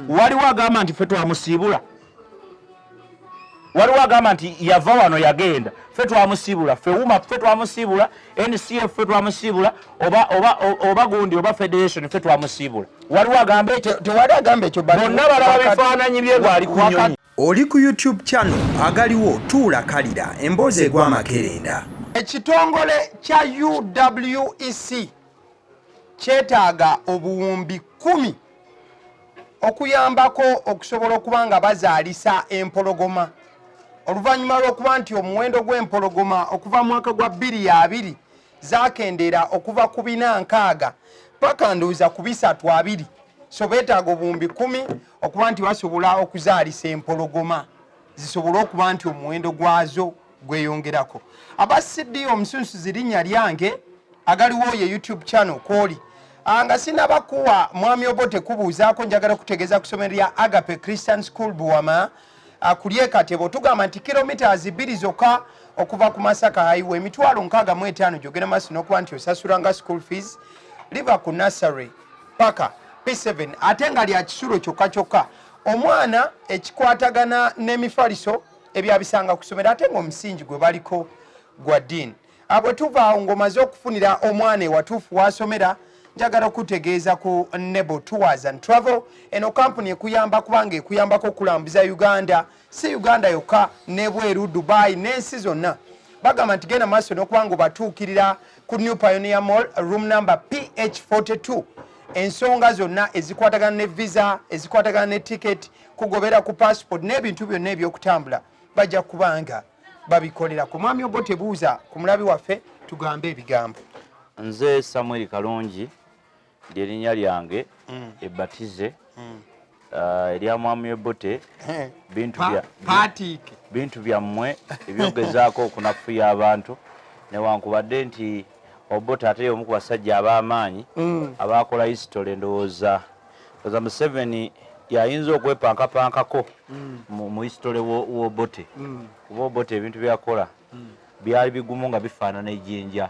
waliwo agamba nti ffe twamusiibula waliwo agamba nti yava wano yagenda ffe twamusiibula ffe wuma ffe twamusiibula NCF ffe twamusiibula oba gundi oba federation ffe twamusiibula waliwo agamba ekyo tewali agamba ekyo bonna balaba bifaananyi bye gwali ku nnyonyi. Oli ku YouTube channel agaliwo tuula kalira emboozi egw'amakerenda. Ekitongole kya UWEC kyetaaga obuwumbi 10 okuyambako okusobola okuba nga bazaalisa empologoma oluvannyuma lw'okuba nti omuwendo gw'empologoma okuva mu mwaka gwa 2020 zaakendeera okuva ku 460 paka nduuza ku 320 so beetaaga obuwumbi 10 okuba nti basobola okuzaalisa empologoma zisobole okuba nti omuwendo gwazo gweyongerako. Abasiddi omusunsuzi linnya lyange agaliwo ye YouTube channel kwoli nga sinabakuwa Mwami Obote kubuuzaako njagala kutegeeza ku ssomero lya Agape Christian School Buwama kuli Katebo tugamba nti kilometers 2 zokka okuva ku Masaka highway 65 jogera maaso n'okuba nti osasulanga school fees liva ku nursery paka P7 ate nga lya kisulo kyokka omwana ekikwatagana n'emifaliso ebyabisanga ku ssomero ate ng'omusingi gwe baliko gwa ddiini. Bwe tuva ngomaze okufunira omwana ewatuufu wasomera njagala okutegeeza ku Nebo Tours and Travel eno kampuni ekuyamba kubanga ekuyambako okulambuza Uganda si Uganda yokka n'ebweru Dubai n'ensi zonna. Bagamba nti genda maaso n'okubanga obatuukirira ku New Pioneer Mall room number PH42 ensonga zonna ezikwatagana ne visa ezikwatagana ne ticket kugobera ku passport n'ebintu byonna ebyokutambula bajja kubanga babikolera ku Mwami Obote buuza ku mulabi waffe tugambe ebigambo. Nze Samuel Kalongi lyerinnya lyange ebbatize erya Mwami Obote bintu byammwe ebyogezaako okunafuya abantu newankubadde nti Obote ate y'omu ku basajja ab'amaanyi abaakola history ndowooza Museveni yayinza okwepankapankako mu history w'Obote kuba Obote ebintu byakola byali bigumu nga bifaanana ejjinja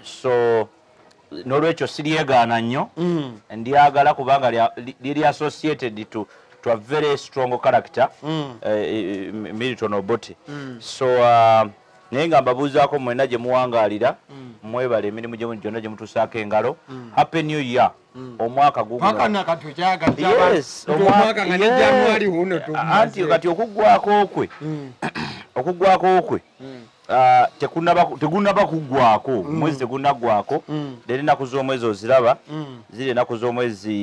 so n'olwekyo siryegaana nnyo ndyagala kubanga liri associated to a very strong character Milton Obote so naye nga mbabuuzaako mwenna gye muwangaalira mwebala emirimu gyonna gye mutuusaako engalo happy new year omwaka anti kati okuggwako okwe tegunnaba kuggwako mwezi tegunnaggwako leero ennaku z'omwezi oziraba ziri ennaku z'omwezi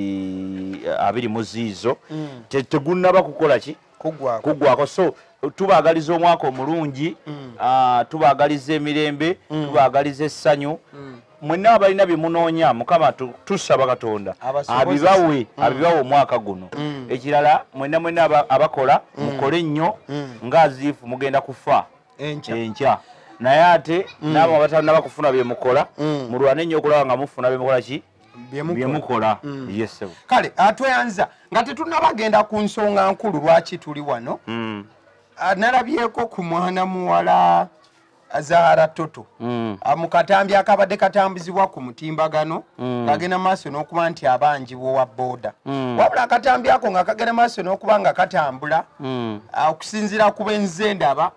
2 mu ziizo tegunnaba kukola ki kuggwako so tubaagaliza omwaka omulungi tubaagaliza emirembe tubaagaliza essanyu mwenna abalina bye munoonya Mukama tusaba Katonda abibawe omwaka guno ekirala mwenna abakola mukole nnyo ng'aziifu mugenda kufa enkya naye ate n'abo abatalina kufuna bye mukola mulwane nnyo okulaba nga mufuna bye mukola ki byemukola yes kale atweyanza nga tetunnabagenda ku nsonga nkulu lwaki tuli wano nalabyeko ku mwana muwala Zahara Toto mu katambi akabadde katambuzibwa ku mutimbagano kagenda maaso n'okuba nti abanjibwa wa booda wabula akatambi ako nga kagenda maaso n'okuba nga katambula okusinziira ku benze ndaba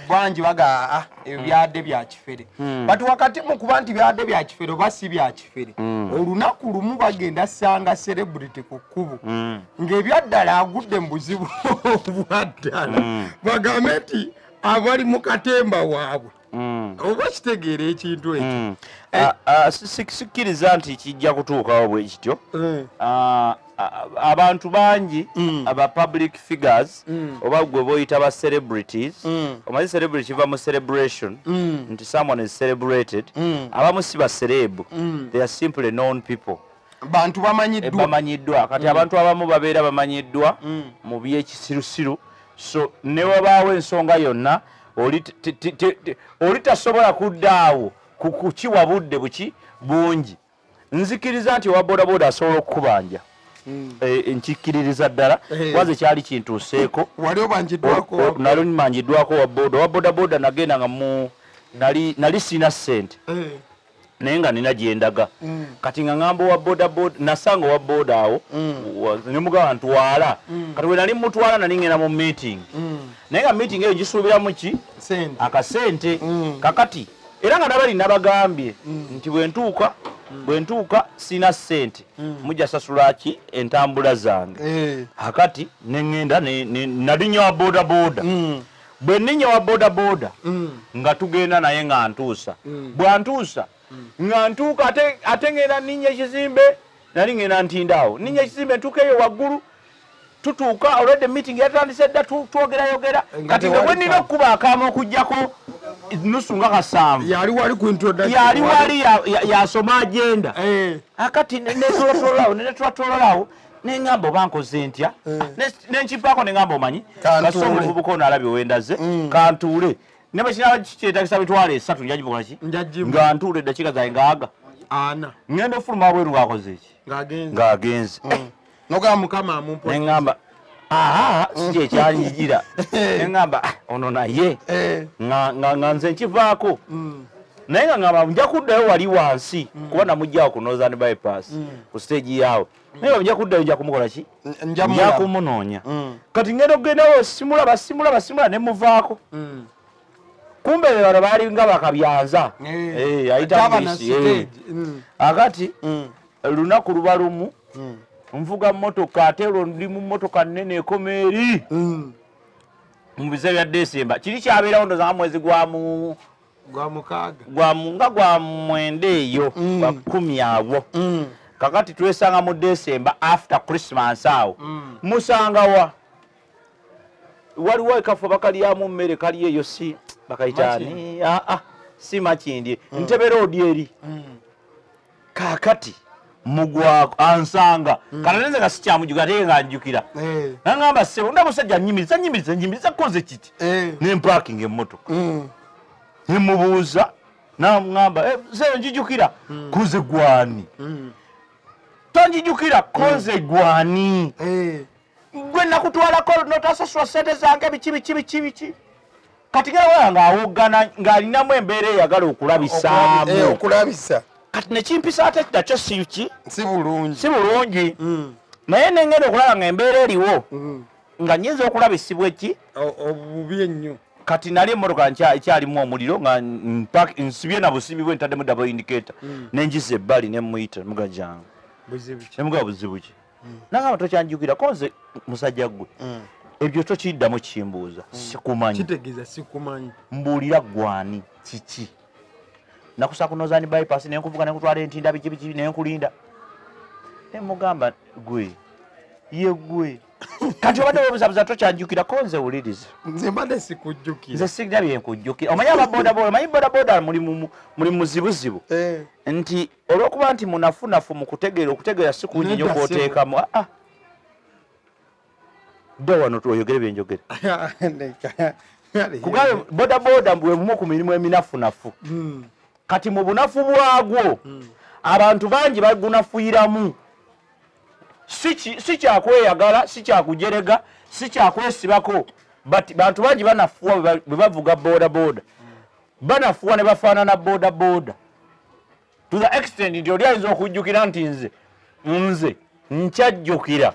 bangi baga ebyadde bya kifere but wakati mu kuba nti byadde bya kifere oba si bya kifere olunaku lumu bagenda sanga celebrity ku kkubo ng'ebyaddala agudde mu buzibu bwaddala bagambe nti abali mu katemba waabwe oba kitegeera ekintu ekyo sikkiriza nti kijja kutuukawo bwe kityo abantu bangi aba public figures oba gwe boyita ba celebrities omanyi celebrity kiva mu celebration nti someone is celebrated abamu si ba celeb they are simply known people bantu bamanyiddwa kati abantu abamu babeera bamanyiddwa mu byekisirusiru so ne wabaawo ensonga yonna oli tasobola kuddaawo kukiwa budde buki bungi nzikiriza nti owa bodaboda asobola okukubanja nkikkiririza ddala waze kyali kintuuseeko nali manjiddwako owa bodaboda nagenda nga nali sina ssente naye nga nina gyendaga kati nga ngamba wa bodaboda nasanga wa boda awo nemugaba ntwala kati we nali mutwala nali ngenda mu meeting naye nga meeting eyo gisuubiramu ki akasente kakati era nga nabali nabagambye nti bwentuuka sina ssente mujja sasulaki entambula zange akati neŋŋenda nalinnya wa bodaboda bwe nninnya wa bodaboda nga tugenda naye nga ntuusa bwantuusa nga ntuuka ate ngenda nninnya ekizimbe nali ngenda ntindaawo nninnya ekizimbe ntuuka eyo waggulu tutuuka already meeting yatandise dda twogerayogera kati nga bwe nina okuba akaama okuggyako nusu nga kasanvu yali wali yasoma agenda akati netulotololawo neŋŋamba oba nkoze ntya nenkimpaako neŋŋamba omanyi kasoma omuvubuka ono alabye wendaze kantuule ne bwe kinaba kikyetagisa bitwala 3 njagibukolaki nga ntuule eddakiika zange ngaaga ŋŋenda ofuluma wabweru ng'akoze eki ng'agenze nogamba mukama amumpo neŋŋamba si ekyanyigira neŋŋamba ono naye nga nze nkivaako naye nga ngamba nja kuddayo wali wansi kuba namugjawo ku northern bypass ku stage yaawo naye nga nja kuddayo nja kumukola ki nja kumunoonya kati ngenda okugendawo simulaba ne muvaako kumbe bano baali nga bakabyanza ayita polisi akati lunaku luba lumu nvuga mmotoka ate olwo ndi mu mmotoka nnene ekoma eri mu biseera bya Desemba kiri kyabeerawo ndoza nga mwezi gwa mwenda eyo gwa 10 awo kakati twesanga mu Desemba after Christmas awo musangawa waliwo ekafo bakalyamu mmere kali eyo si bakayitaani si makindi ntebera odi eri kakati mugwako ansanga kananze nga sikyamujuga ate nga njukira nangamba sebo nda musajja nyimiriza koze kiti ne parking emmotoka nemubuuza namugamba sebo njijukira koze gwani tonjijukira koze gwani gwe nakutwalako notasasula sente zange biki kati gawa nga awogana ng'alinamu embeera eyagala okulabisaamu kati nekimpisa ate nakyo si bulungi naye nengenda okulaba nga embeera eriwo nga nyinza okulabisibwa eki obubi ennyo kati nali emmotoka ekyalimu omuliro nga nsibye na busibi bwe ntaddemu double indicator nengiza ebbali nemuyita mugajanga nemugaba buzibu ki nangamba tokyanjukira konze musajja gwe ebyo tokiddamu kimbuuza sikumanyi mbuulira gwani kiki nakusa ku northern bypass nenkuvuga nenkutwala entinda biki nenkulinda nemugamba gwe kati obadde webuzabuza tokyanjukira konze wuliriza nze mbadde sikujjukira nze sijja byenkujjukira omanyi ababodaboda omanyi bodaboda muli muzibuzibu nti olwokuba nti munafunafu mu okutegeera si kungi nnyo kwoteekamu dda wano oyogere byenjogere kugambe bodaboda bwebumu ku mirimu eminafunafu kati mu bunafu bwagwo abantu bangi bagunafuiramu si kyakweyagala si kyakujerega si kyakwesibako but bantu bangi banafuwa bwe bavuga bodaboda banafuwa ne bafaanana bodaboda to the extent nti oli ayinza okujjukira nti nze nkyajjukira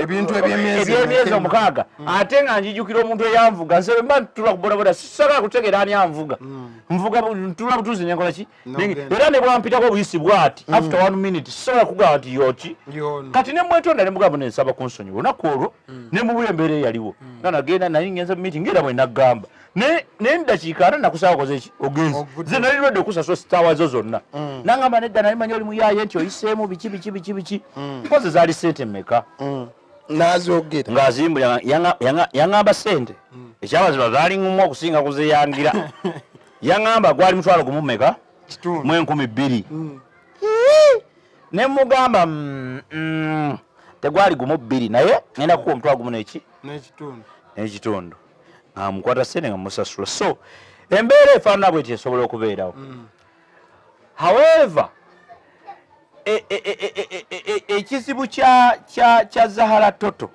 ebintu ebyemyezi 6 ate nga njijukira omuntu eyanvuga nse mba ntula ku bodaboda sisobola kutegeera ani anvuga nvuga ntula butuuzi nenkola ki era ne bwampitako obuyisi bwati after 1 minute sisobola kugamba nti yoki kati ne mwetonda ne mugamba nensaba kunsonyiwa olunaku olwo ne mubula embeera eyaliwo nga nagenda naye ngenza mu meeting era bwe naggamba naye dakiika ate nakusaba koze ki ogenzi ze nali lwedde okusasula sitaawa zo zonna nangamba nedda nali manyi oli muyaye nti oyiseemu biki koze zaali sente mmeka nazogera ng'azimbula yaŋŋamba sente ekyabaziba zaali ŋŋumu okusinga kuzeyangira yaŋŋamba gwali mutwalo gumu mmeka mu 2,000 ne mugamba tegwali gumu 2 naye ngenda kukuwa omutwalo gumu n'ekitundu amukwata sente nga musasula so embeera efaanana bweti esobola okubeerawo however ekizibu kya Zahara Toto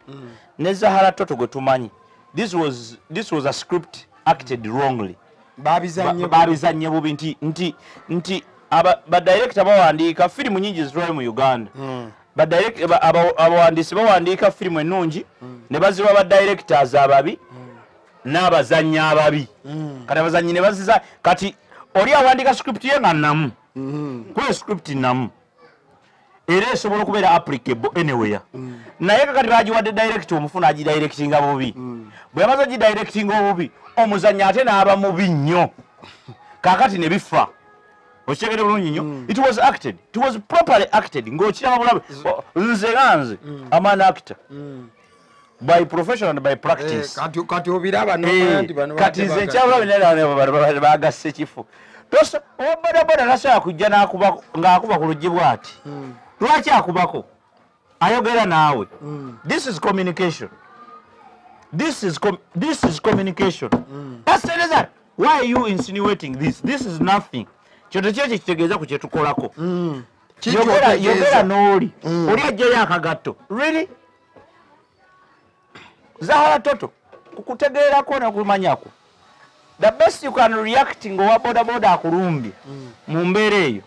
ne Zahara Toto gwe tumanyi this was a script acted wrongly babizanye bubi nti badirector bawandiika firimu nyingi zitwale mu Uganda abawandiisi bawandiika firimu ennungi ne baziba badirectors ababi n'abazannyi ababi kati abazannyi ne baziza kati oli awandiika script ye nga namu kuba script namu era esobola okubeera applicable anywhere naye kakati bagiwadde director omufuna agidirectinga bubi bwe yamaze agidirectinga obubi omuzannyi ate n'aba mubi nnyo kakati ne bifa okitegedde bulungi nnyo it was properly acted ng'okiraba bulabe nze aman actor by profession and by practice kati obiraba n'omanti bano kati nze nkyabulabe nera bagasse ekifo toso obodaboda nasobola kujja ng'akuba ku luggi bw'ati lwaki akubako ayogera naawe this is communication this is communication that's it. Why are you insinuating this is nothing kyoto kyo kitegeeza ku kyetukolako yogera n'oli oli ajjayo akagatto really zahala toto kukutegeerako nakumanyako the best you can react ng'owa bodaboda akulumbye mu mbeera eyo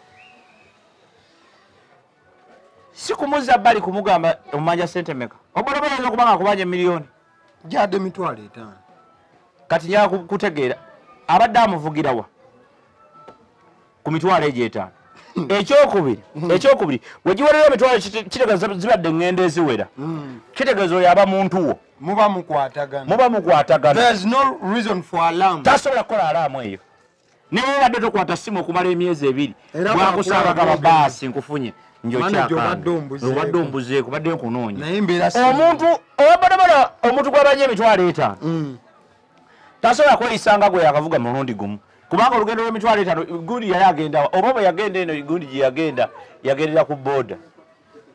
si kumuza bali kumugamba omanja sente meka obodaboda ayinza okuba nga akubanja miliyoni gyadde emitwalo 5 kati nyaa kutegeera abadde amuvugirawa ku mitwalo egyo 5 ekyokubiri wegiwerera emitwalo kitegeeza zibadde ngendo eziwera kitegeeza oyo aba muntu wo muba mukwatagana there's no reason for alarm tasobola kukola alaamu eyo naye badde tokwata simu okumala emyezi 2 bwakusaabaga babaasi nkufunye obadde ombuzeeko badde nkunoonya omuntu owabodaboda omuntu gwabanye emitwalo 5 tasobola kweyisanga gwe yakavuga mulundi gumu kubanga olugendo lw'emitwalo 5 gundi yali agenda oba bwe yagenda eno gundi gye yagendera ku booda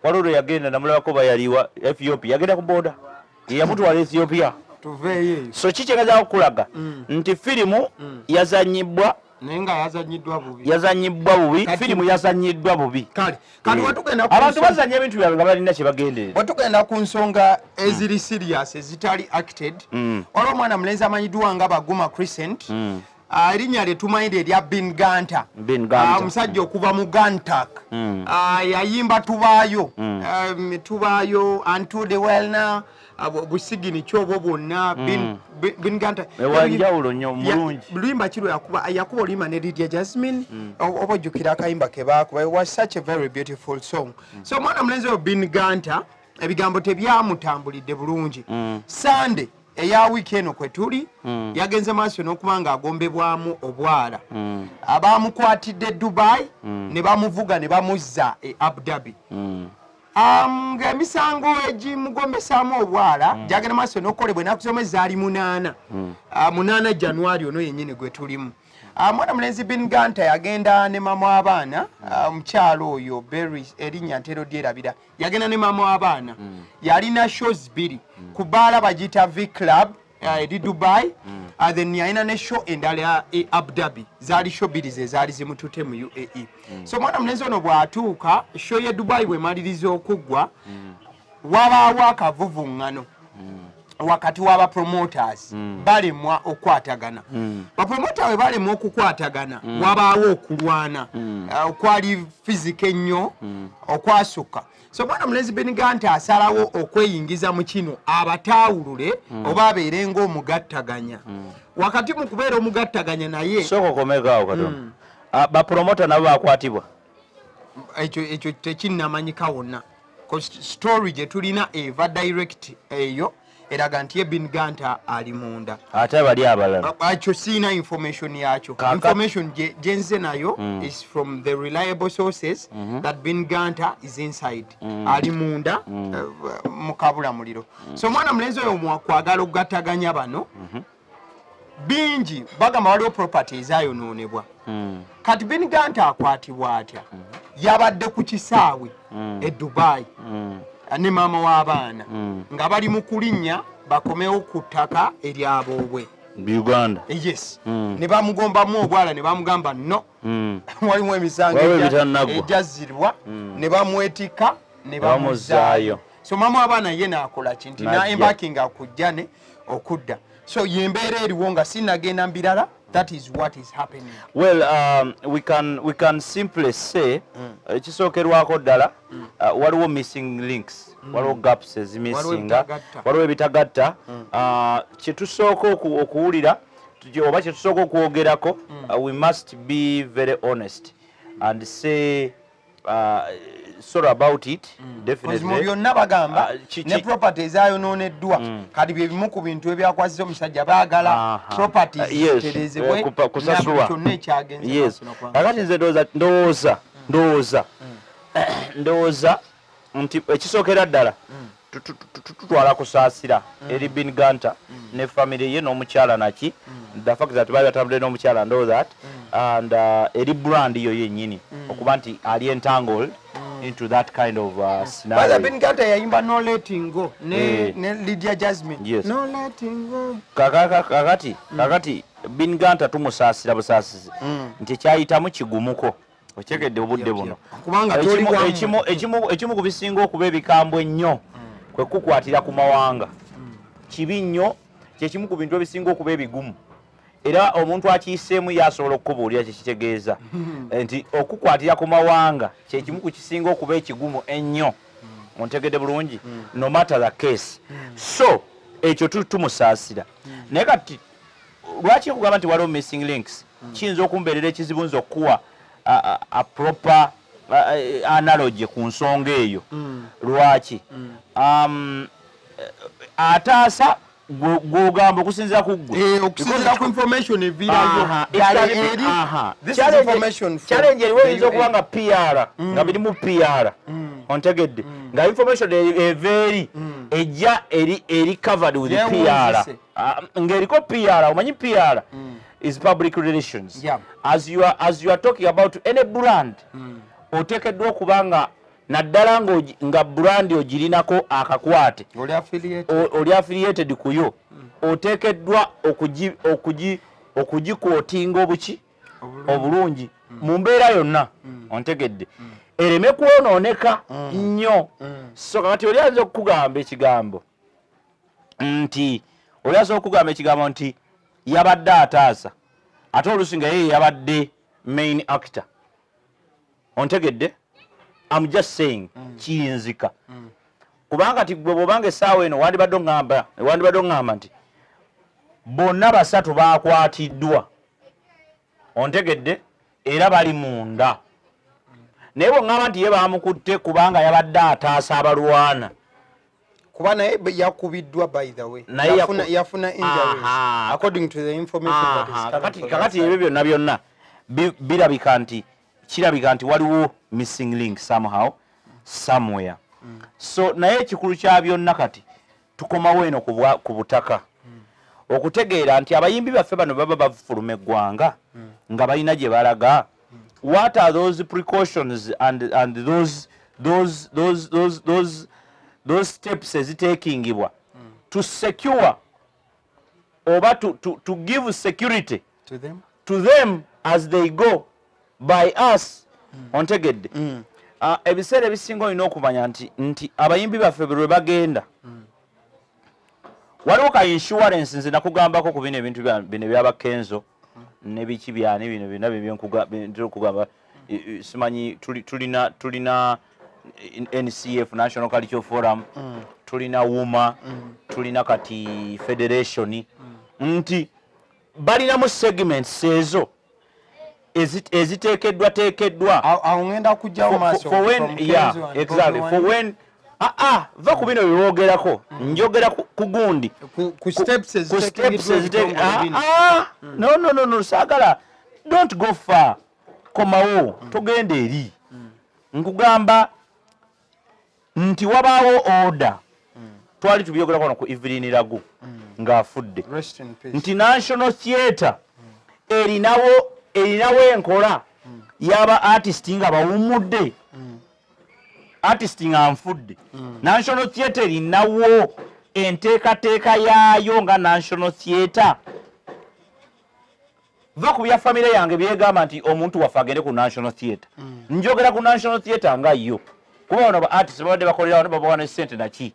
waliwo yagenda namulabako bayaliwa Ethiopia yagenda ku booda yamutwala Ethiopia so kikyegezaako kulaga nti firimu yazanyibwa naye nga yazanyiddwa bubi firimu yazanyiddwa bubi abantu bazanya ebintu byabwe nga balina kye bagenderera bwetugenda ku nsonga eziri serious ezitali acted olwo omwana mulenzi amanyiddwa nga Baguma Crescent erinnya lye tumanyire erya Gunter omusajja okuva mu Gunter yayimba tubaayo unto the well now busigini kyobo bwonna Gunter ewanjawulo nnyo mulungi luyimba kiro yakuba oluyimba ne Lydia Jasmine oba ojjukira akayimba ke baakuba it was such a very beautiful song so omwana mulenzi oyo Gunter ebigambo tebyamutambulidde bulungi Sunday eya wiiki eno kwe tuli yagenze maaso n'okuba ng'agombebwamu obwala abaamukwatidde Dubai ne bamuvuga ne bamuzza e Abu Dhabi ng'emisango egimugombesaamu obwala gyagenda maaso n'okukolebwa ennaku z'omwezi zaali 8 January ono yennyini gwe tulimu mwana mulenzi Gunter yagenda ne mama w'abaana omukyalo oyo Berry erinnya ntero lyerabira yagenda ne mama w'abaana yalina shows 2 ku bbaala bagiyita V Club eri Dubai then yalina ne show endala e Abu Dhabi zaali show 2 ze zaali zimutute mu UAE so mwana mulenzi ono bw'atuuka show ye Dubai bwemaliriza okuggwa wabaawo akavuvuŋŋano wakati w'aba promoters balemwa okwatagana bapromota bwe balemwa okukwatagana wabaawo okulwana okwali fizika ennyo okwasukka so mwana mulenzi Gunter asalawo okweyingiza mu kino abataawulule oba abeere ng'omugattaganya wakati mu kubeera omugattaganya naye sooka okomekaawo katono bapromota nabo bakwatibwa ekyo tekinnamanyika wonna story gye tulina eva direct eyo eraga nti Gunter ali munda ate bali abalala ekyo siina information yakyo information gyenze nayo is from the reliable sources that Gunter is inside ali munda mukabula muliro so mwana mulenzi oyo mwakwagala okugattaganya bano bingi bagamba waliwo property ezayonoonebwa kati Gunter akwatibwa atya yabadde ku kisaawe e Dubai ne maama w'abaana nga bali mu kulinnya bakomewo ku ttaka eryaboobwe Uganda yes ne bamugombamu obwala ne bamugamba no walimu emisango egyazzirwa ne bamwetika ne bamuzaayo so maama w'abaana ye naakola kinti na embakinga akujjane okudda so yembeera eriwo nga sinagenda mbirala that is what is happening. Well, we can simply say ekisookerwako ddala waliwo missing links, waliwo gaps ezimissinga, waliwo ebitagatta. Kyetusooka okuwulira oba kyetusooka okwogerako, we must be very honest and say sort about it. Definitely mu byonna bagamba ne property ezayonooneddwa kati bye bimu ku bintu ebyakwasisa omusajja baagala properties ziterezebwe kusasulwa kyonna ekyagenze. Kakati nze ndowooza nti ekisookera ddala tutwala kusaasira eri Beenie Gunter ne family ye n'omukyala naki, the fact that baali batambudde n'omukyala ndo that and eri brand yo yennyini okuba nti ali entangled into that kind of scenario. But Beenie Gunter yayimba no letting go ne Lydia Jasmine. Yes. No letting go. Kakati Beenie Gunter tumusaasira busaasizi nti kyayitamu kigumuko okyegedde obudde buno kubanga ekimu ku bisinga okuba ebikambwe ennyo kwe kukwatira ku mawanga. Kibi nnyo, kyekimu ku bintu ebisinga okuba ebigumu era omuntu akiyiseemu yasobola okukubuulira kyekitegeeza nti okukwatira ku mawanga kyekimu ku kisinga okuba ekigumu ennyo. Ontegedde bulungi, no matter the case. So ekyo tumusaasira naye kati lwaki nkugamba nti waliwo missing links, kiyinza okumbeerera ekizibu nza okuwa a proper analogy ku nsonga eyo. Lwaki ataasa gwogamba okusinziira ku ggwe okusinziira ku information evirayo challenge eriwo eyinza okuba nga PR nga birimu PR ontegedde nga information eva eri ejja eri covered with PR ng'eriko PR. Omanyi PR is public relations. As you are talking about any brand oteekeddwa okuba nga naddala nga brand ogirinako akakwate oli affiliated kuyo oteekeddwa okugikootinga obulungi mu mbeera yonna ontegedde ereme kwonooneka nnyo. So kati oli ayinza okukugamba ekigambo nti yabadde ataasa ate oluusi nga ye yabadde main actor ontegedde. I'm just saying kiyinzika kubanga ti gwe bw'obanga essaawa eno wandibadde oŋŋamba nti bonna basatu baakwatiddwa ontegedde era bali munda, naye bw'oŋŋamba nti ye baamukutte kubanga yabadde ataasa abalwana kuba naye yakubiddwa by the way yafuna injuries according to the information that is kakati ebyo byonna kirabika nti waliwo missing link somehow somewhere. So naye ekikulu kya byonna kati tukomawo eno ku butaka okutegeera nti abayimbi baffe bano baba bafuluma eggwanga nga balina gye balaga. What are those precautions and those steps ezitakingibwa to secure oba to give security to them as they go by us ontegedde. Ebiseera ebisinga olina okumanya nti abayimbi baffe bwe bagenda waliwo ka insurance nze nakugambako ku bino ebintu bino byaba Kenzo ne biki byani bino byonna byenkugamba simanyi tulina NCF National Cultural Forum tulina WUMA tulina kati Federation nti balinamu segments ezo eziteekeddwa awo ngenda kujjawo maaso for when va ku bino byogerako njogera ku gundi ku steps no saagala don't go far komawo togenda eri nkugamba nti wabaawo order twali tubyogerako no ku Evelyn Lagu ng'afudde nti National Theatre erinawo enkola yaba artist nga bawumudde artist nga nfudde National Theatre erinawo enteekateeka yaayo nga National Theatre. Va ku bya famire yange byegamba nti omuntu waffe agende ku National Theatre njogera ku National Theatre nga yo kuba bano ba artist babadde bakolerawo ne babawa ne ssente naki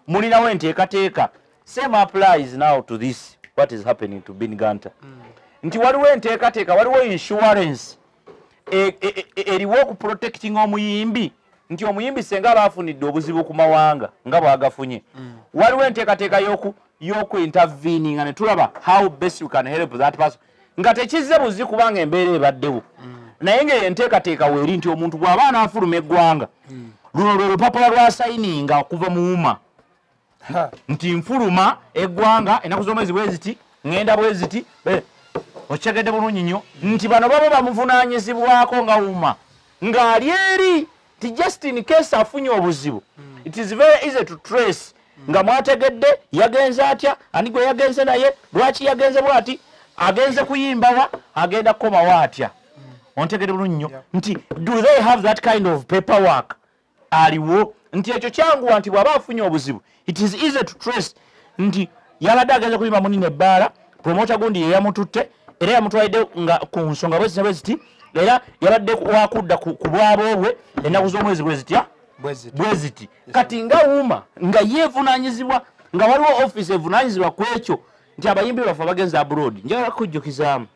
mulinawo enteekateeka. Same applies now to this what is happening to Beenie Gunter. nti waliwo enteekateeka waliwo insurance eriwo okuprotecting omuyimbi nti omuyimbi senga abafunidde obuzibu ku mawanga nga bwagafunye waliwo enteekateeka y'okuintervening nga ne tulaba how best you can help that person nga tekizze buzi kubanga embeera ebaddewo naye ng'enteekateeka weeri nti omuntu bw'aba anaafuluma eggwanga luno lwe lupapula lwa sayininga okuva mu UMA nti nfuluma eggwanga ennaku z'omwezi bwe ziti ŋŋenda bwe ziti okitegedde bulungi nnyo nti bano baba bamuvunaanyizibwako nga UMA ng'ali eri ti just in case afunye obuzibu it is very easy to trace nga mwategedde yagenze atya ani gwe yagenze naye lwaki yagenze bwati agenze kuyimbawa agenda kukomawo atya ontegedde bulungi nnyo nti do they have that kind of paperwork aliwo nti ekyo kyanguwa nti bw'aba afunye obuzibu it is easy to trace nti yabadde agenze kuyimba munino ebbaala promota gundi yeyamututte era yamutwalidde nga ku nsonga bwe ziti era yabadde wakudda ku bwabo bwe ennaku z'omwezi bwe ziti kati nga UMA nga yeevunaanyizibwa nga waliwo offisi evunaanyizibwa ku ekyo nti abayimbi baffe abagenze abroad njagala kujjukizaamu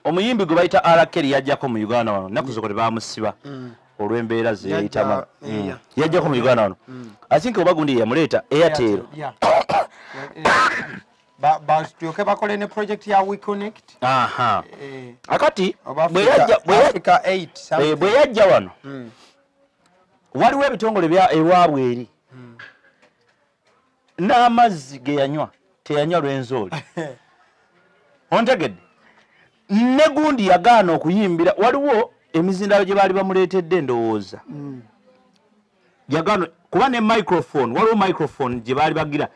omuyimbi gwe bayita Alakeri yajjako mu Uganda wano nnaku zokole baamusiba olw'embeera ze yayitamu yajjako mu Uganda wano I think oba gundi yamuleeta Airtel basituke bakole ne project ya We Connect akati bwe yajja wano waliwo ebitongole ewaabwe eri n'amazzi ge yanywa teyanywa lw'enzooli ontegedde ne gundi yagaana okuyimbira waliwo emizindalo gye baali bamuleetedde ndowooza yagaana kuba ne microphone waliwo microphone gye baali bagira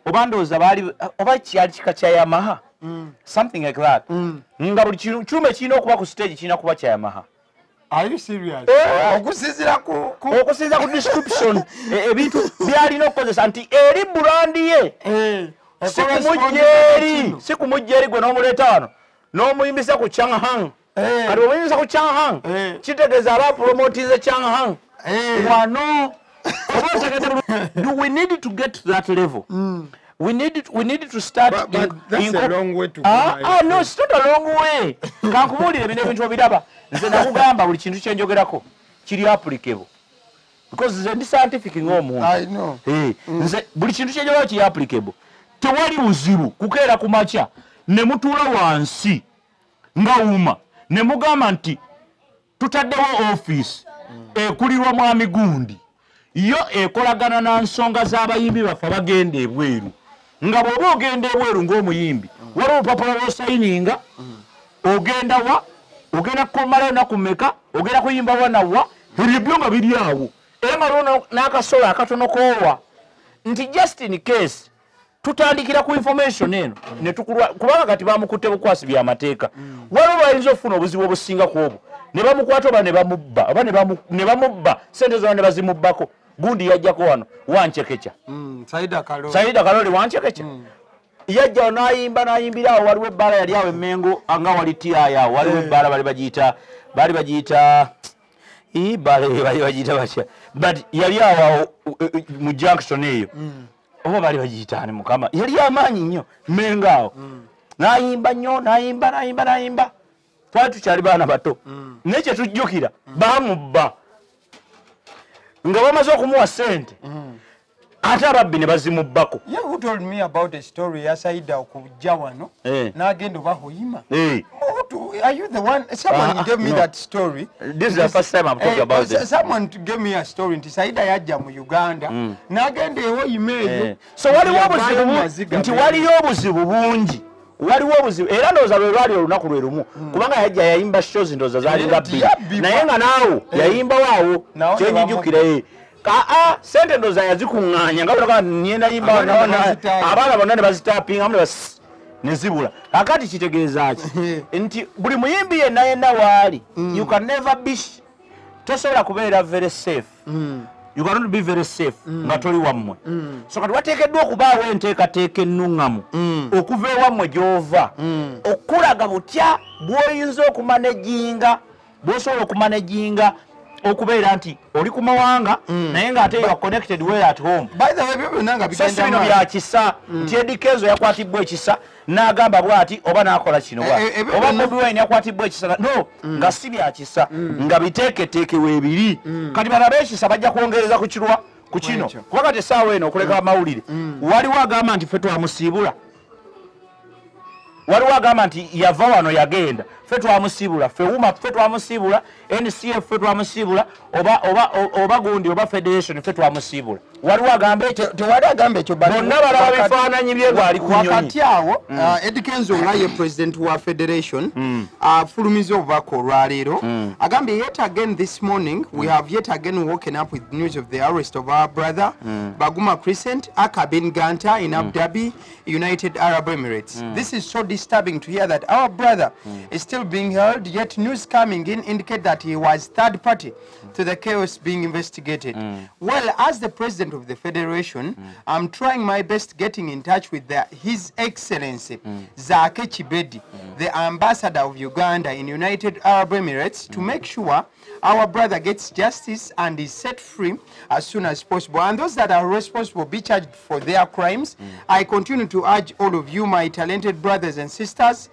oba ndowooza baali oba kyali kika kya Yamaha something like that nga buli kyuma ekirina okuba ku stage kirina kuba kya Yamaha. Are you serious? Okusinziira ku description ebintu byalina okukozesa nti eri brandi ye si kumujjeeri gwe n'omuleeta wano n'omuyimbisa ku Changhang kati omuyimbisa ku Changhang kitegeeza aba promotize Changhang wano. Do we need to get to that level? We need to start. But that's a long way to go. No, it's not a long way. Kankubulire bino ebintu obiraba. Nze nakugamba buli kintu kye njogerako kiri applicable. Because nze ndi scientific ng'omuntu. I know. Nze buli kintu kye njogera kiri applicable. Tewali buzibu kukeera ku makya ne mutuula wansi nga UMA ne mugamba nti tutaddewo office ekulirwa Mwami gundi. Yo ekolagana na nsonga z'abayimbi baffe abagenda ebweru nga bw'oba ogenda ebweru ng'omuyimbi waliwo olupapula lw'osayininga ogenda kukomalayo naku mmeka ogenda kuyimba wanawa ebyo byo nga biri awo era nga waliwo n'akasolo akatono koowa nti just in case tutandikira ku information eno ne tukulwa kubanga kati bamukutte bukwasi by'amateeka waliwo bayinza okufuna obuzibu obusinga ku obwo ne bamukwata oba ne bamubba oba ne bamubba sente zonna ne bazimubbako gundi yajjako wano wancekeca Saida Kaloli wancekeca yajja n'ayimbira awo waliwo ebbaala yali awo Emmengo nga wali tiyaaya awo waliwo ebbaala bali bagiyita batya but yali awo mu junction eyo oba bali bagiyitaani mukama yali amaanyi nnyo Mmengo awo n'ayimba nnyo n'ayimba twali tukyali baana bato naye kye tujjukira baamubba nga bamaze okumuwa ssente ate ababbi ne bazimubbako. Who told me about a story ya Saida okujja wano n'agenda oba oyima? Are you the one? Someone gave me that story. This is the first time I'm talking about this. Someone gave me a story nti Saida yajja mu Uganda n'agenda ewoyima eyo. So waliwo obuzibu nti waliyo obuzibu bungi. Waliwo obuzibu era ndowooza lwe lwali olunaku lwe lumu kubanga yajja yayimba shows ndowooza zalinga bbiri naye nga naawo yayimba waawo kyenjijjukira sente ndowooza yazikuŋŋaanya nga bulaka nyenda yimba abaana bonna ne bazitapinga ne zibula akati kitegeeza ki nti buli muyimbi yenna waali you can never be tosobola kubeera very safe. You cannot be very safe nga toli wammwe. So kati wateekeddwa okubaawo enteekateeka ennuŋŋamu okuva ewammwe gy'ova okulaga butya bw'oyinza okumanejinga bw'osobola okumanejinga okubeera nti oli ku mawanga naye ng'ate you are connected well at home. By the way, byo nanga So si bino bya kisa nti Eddy Kenzo yakwatibwa ekisa n'agamba bw'ati oba n'akola kino bw'ati oba Bobi Wine yakwatibwa ekisa no nga si bya kisa nga biteeketeeke weebiri kati balabe ekisa bajja kwongereza ku kino kuba kati essaawa eno okuleka amawulire waliwo agamba nti ffe twamusiibula waliwo agamba nti yava wano yagenda ffe twamusiibula ffe wuma ffe twamusiibula NCF ffe twamusiibula oba gundi oba federation ffe twamusiibula waliwo agamba ekyo tewali agamba ekyo bonna balaba bifaananyi bye bwali ku nyonyi wakati awo Eddy Kenzo nga ye president wa federation afulumiza obubaka olwaleero agambye yet again this morning we have yet again woken up with news of the arrest of our brother Baguma Crescent aka Gunter in Abu Dhabi, United Arab Emirates. This is so disturbing to hear that our brother is still being held, yet news coming in indicate that he was third party to the chaos being investigated. Well, as the president of the federation, I'm trying my best getting in touch with His Excellency Zake Chibedi, the ambassador of Uganda in United Arab Emirates, to make sure our brother gets justice and is set free as soon as possible. And those that are responsible be charged for their crimes. I continue to urge all of you, my talented brothers and sisters,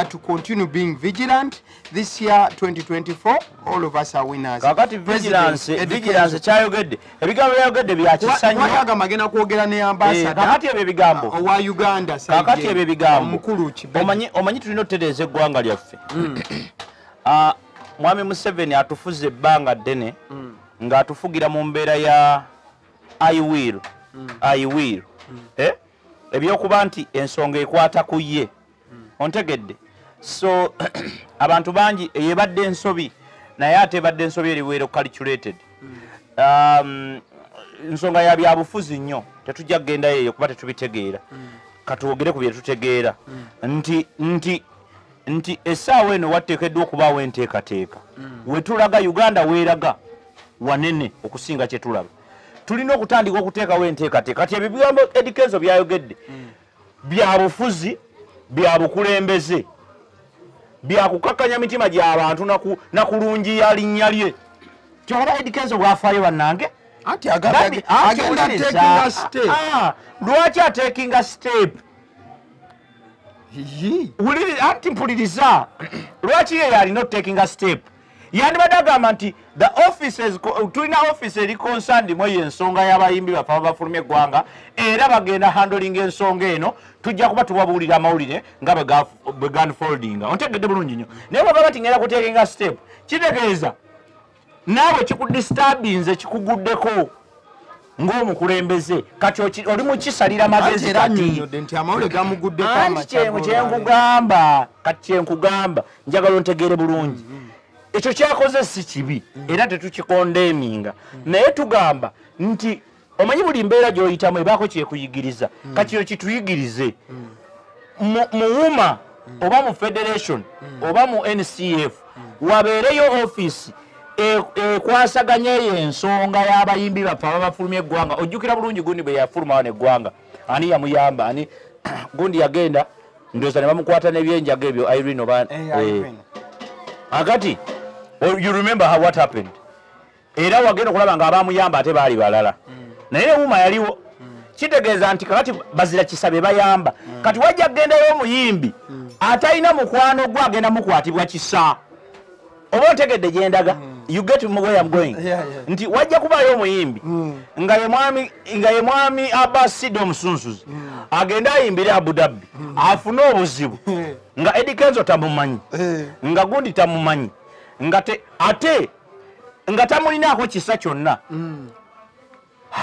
to continue being vigilant. This year, 2024, all of us are winners. Kakati vigilance kyayogedde ebigambo byayogedde bya kisanyo wayaga magena kwogera ne ambassador kakati ebyo ebigambo wa Uganda kakati ebyo ebigambo mukulu Kibedi omanyi tulina otereeza eggwanga lyaffe Mwami Museveni atufuze ebbanga ddene ng'atufugira mu mbeera ya I will ebyokuba nti ensonga ekwata ku ye ontegedde so abantu bangi eyebadde ensobi naye ate ebadde ensobi eriweero calculated nsonga ya byabufuzi nnyo tetujja kugenda eyo kuba tetubitegeera katuwogere ku bye tutegeera nti essaawa eno watteekeddwa okubaawo enteekateeka wetulaga Uganda weeraga wanene okusinga kye tulaba tulina okutandika okuteekawo enteekateeka kati ebyo bigambo Eddy Kenzo byayogedde bya bufuzi bya bukulembeze bya kukakanya mitima gy'abantu nakulungiya linnya lye kyolaba Eddy Kenzo bw'afaayo bannange ati agenda taking step lwaki atekinga step anti mpuliriza lwaki ye yali not taking a step yandibadde agamba nti the offices tulina office eri concerned mu ensonga y'abayimbi baffe bafulumya eggwanga era bagenda handling ensonga eno tujja kuba tubabuulira amawulire nga bwe gunfolding ontegedde bulungi nnyo naye bwaba bati ngenda kutekinga step kitegeeza naawe kikudisturbinze kikuguddeko ng'omukulembeze kati oli mukisalira magezi kati kyenkugamba njagala ontegeere bulungi ekyo kyakoze si kibi era tetukikondeeminga naye tugamba nti omanyi buli mbeera gy'oyitamu ebaako kyekuyigiriza kati yo kituyigirize muwuma oba mu federation oba mu NCF wabeereyo office ekwasaganya eyo ensonga y'abayimbi baffe ababafulumya eggwanga ojjukira bulungi gundi bwe yafulumawo neggwanga ani yamuyamba ani gundi yagenda ndowooza ne bamukwata n'ebyenjaga ebyo Irene oba akati you remember what happened era wagenda okulaba nga abamuyamba ate baali balala naye wuma yaliwo kitegeeza nti kakati bazira kisabe bayamba kati wajja kugendayo omuyimbi atalina mukwano gwe agenda mukwatibwa kisa oba otegedde gyendaga you get where I'm going nti wajja kubaayo omuyimbi nga ye mwami Abbaside omusunsuzi agenda ayimbire Abu Dhabi afune obuzibu nga Eddy Kenzo tamumanyi nga gundi tamumanyi ate nga tamulinaako kisa kyonna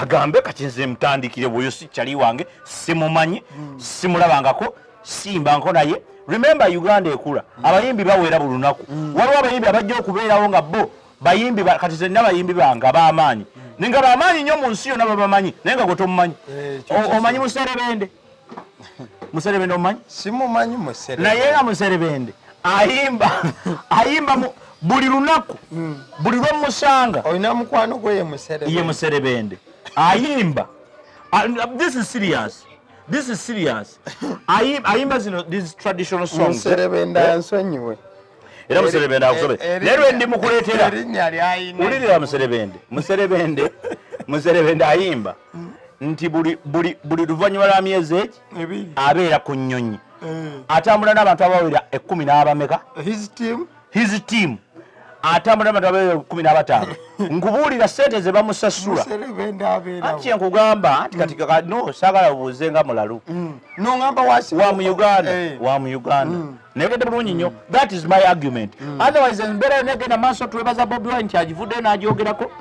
agambe kati nze mutandikire bwoyo si kyali wange simumanyi simulabangako simbanko naye remember Uganda ekula abayimbi bawera buli lunaku waliwo abayimbi abajja okubeerawo nga bo bayimbi kati zenna bayimbi bange ab'amaanyi nenga b'amaanyi nnyo mu nsi yonna babamanyi naye nga gwe tomumanyi omanyi Muserebende omumanyi simumanyi Muserebende naye nga Muserebende ayimba buli lunaku buli lw'omusanga olina mukwano gwe ye Muserebende ayimba this is serious ayimba zino these traditional songs Muserebende ansonyiwe era Muserebende akusobera lero ndi mukuletera ulirira Muserebende ayimba nti buli luvannyuma lwa myezi eki abeera ku nnyonyi atambula n'abantu abawera 10 n'abameka his team atambula n'abantu abawera 15 nkubuulira sente ze bamusasula ati nkugamba nti katika no saagala buuze nga mulalu wa mu Uganda negedde bulungi nnyo. That is my argument. Otherwise embeera negenda maaso twebaza Bobi Wine kyagivudde n'agyogerako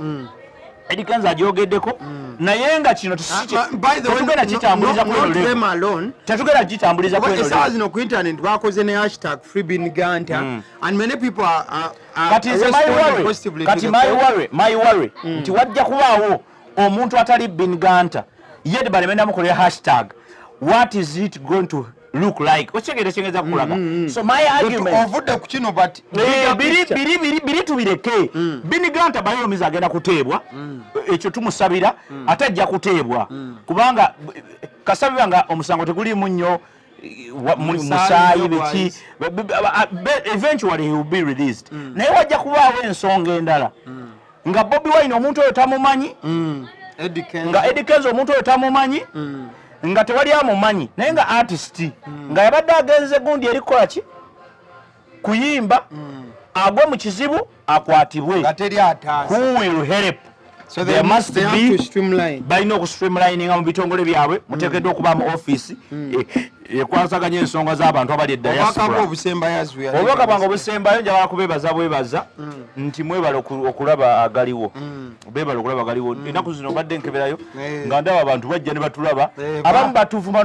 Eddy Kenzo agyogeddeko naye nga kino tetugenda kitambuliza esawa zino ku internet bakoze ne hashtag free Beenie Gunter and many people are responding positively. Kati my worry nti wajja kubaawo omuntu atali Beenie Gunter yedi balemenda mukolera hashtag what is it going to look like ochegeza kulaga. So my argument ovudde ku kino but biri tubireke Beenie Gunter bayomiza agenda kuteebwa ekyo tumusabira atajja kuteebwa kubanga kasabibanga omusango tegulimu nnyo musaayi biki eventually he will be released naye wajja kubaawo ensonga endala nga Bobi Wine omuntu oyo tamumanyi nga Eddy Kenzo omuntu oyo tamumanyi nga tewali amumanyi naye nga artist nga yabadde agenze gundi erikola ki kuyimba agwe mu kizibu akwatibwe who will help. So they must be streamline. Balina okustreamlininga mu bitongole byabwe muteekeddwa okuba mu office ekwasaganya ensonga z'abantu abali diaspora. Obubaka bwange obusembayo njagala kubeebaza bwebaza nti mwebale okulaba agaliwo ennaku zino badde nkeberayo nga ndaba abantu bajja ne batulaba abamu batuvuma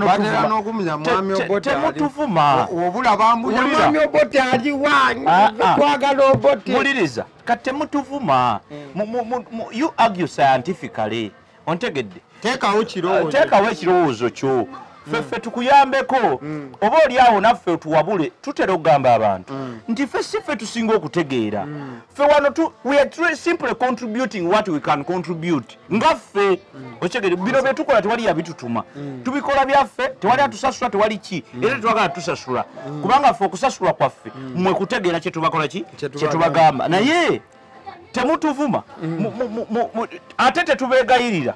temutuvuma Mwami Obote aliwanyi twagala Obote muliriza kati temutuvuma you argue scientifically ontegedde teekawo ekirowoozo kyo feffe tukuyambeko oba oli awo naffe tuwabule tutera okugamba abantu nti ffe si ffe tusinga okutegeera ffe wano we are simply contributing what we can contribute nga ffe okigere bino bye tukola tewali yabitutuma tubikola byaffe tewali atusasula tewali ki era twagala tusasula kubanga ffe okusasula kwaffe mwe kutegeera kye tubakola ki kye tubagamba naye temutuvuma ate tetubeegayirira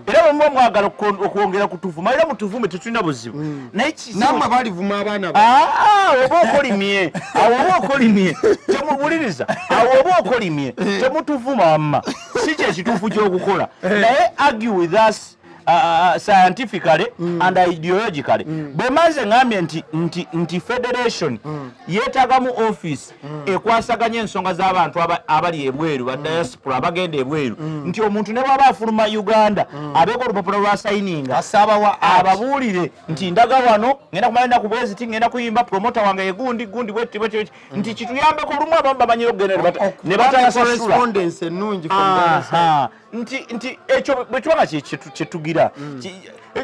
era bwe mwagala okwongera kutuvuma era mutuvume tetulina buzibu naye namwe balivuma abaana oba okolimye awo oba okolimye temubuliriza awo oba okolimye temutuvuma wamma si kyekituufu ky'okukola naye argue with us scientifically and ideologically bwe maze ngambye nti federation yeetagamu office ekwasaganya ensonga z'abantu abali ebweru ba diaspora abagenda ebweru nti omuntu ne bw'aba afuluma Uganda abeeko olupapula lwa sayininga ababuulire nti ndaga wano ngenda kumalenda ku bweziti ngenda kuyimba promota wange egundi bweti nti kituyambeko olumu abamu bamanyire okugenda ne batasasula nti ekyo bwe kibanga kyetugira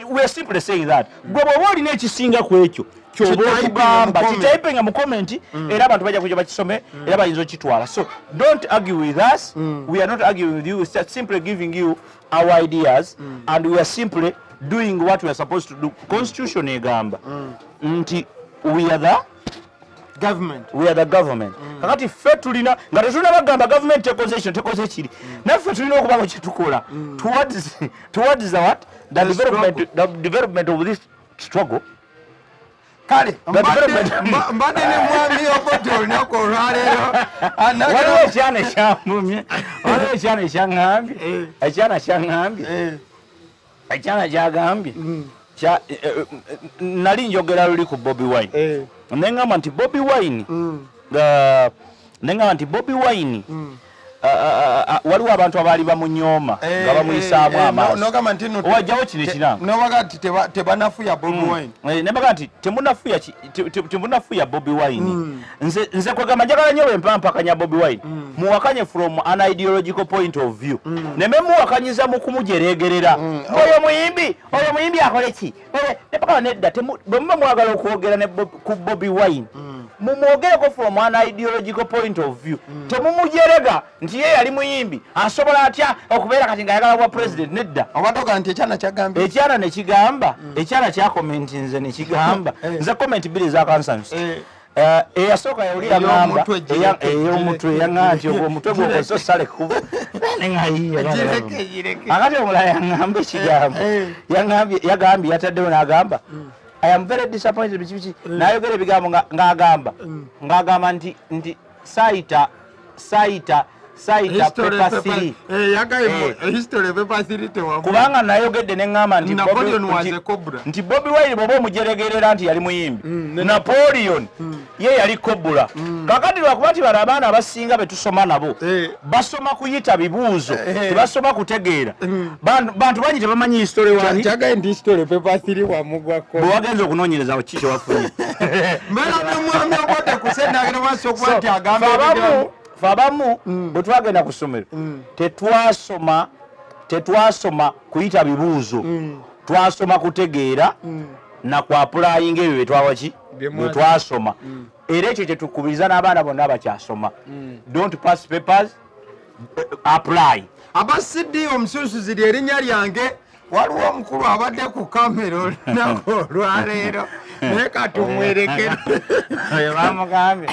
we are simply saying that gwe bw'oba olina ekisinga ku ekyo kyoba okugamba kitayipinga mu comment era abantu bajja kujja bakisome era bayinza okitwala. So don't argue with us, we are not arguing with you, we are simply giving you our ideas and we are simply doing what we are supposed to do. Constitution egamba nti we are the government. Kakati ffe tulina nga tetulina bagamba government tekoze kiri naffe tulina okubanga kyetukola towards the development of this struggle. Kale mbadde ne Mwami Obote olunaku olwaleero waliwo ekyana ekyamumye waliwo ekyana ekyana kyagambye nali njogera luli ku Bobi Wine nengamba nti Bobi Wine waliwo abantu abaali bamunyooma nga bamuyisaamu amaaso owajjawo kino ekiranga nobaga nti tebanafuya Bobi Wine nebaga nti temunafuya Bobi Wine nze kwegamba njagala nnyo bwempampakanya Bobi Wine muwakanye from an ideological point of view neme muwakanyiza mu kumujeregerera oyo muyimbi akole ki nebagamba nedda bwe muba mwagala okwogera ku Bobi Wine mumwogereko from an ideological point of view temumujerega nti ye yali muyimbi asobola atya okubeera kati ng'ayagala bwa president nedda obatoka nti ekyana nekigamba ekyana kyakomenti nze nekigamba nze komenti bbiri za kansansi eyasooka yawulira ngamba ey'omutwe yaŋŋamba nti ogwo omutwe gwo so sale kuba akati omulala yaŋŋamba ekigambo yagambye yataddewo n'agamba I am very disappointed biki n'ayogera ebigambo ng'agamba nti saita pepa 3 kubanga nayogedde neŋŋamba nti Bobi Wine bw'oba omujeregerera nti yali muyimbi Napoleon ye yali kobula kakati lwakuba nti bano abaana abasinga betusoma nabo basoma kuyita bibuuzo tebasoma kutegeera bantu bangi tebamanyi history wani bwe wagenza okunoonyereza ki kyewafunye abamu bwe twagenda ku ssomero tetwasoma kuyita bibuuzo twasoma kutegeera na kwapulaayinga ebyo betwawaki bwe twasoma era ekyo kyetukubiriza n'abaana bonna abakyasoma don't pass papers apply abasidi omusunsuzi erinnya lyange waliwo omukulu abadde ku kamera olunaku olwaleero naye katumwerekera bamugambye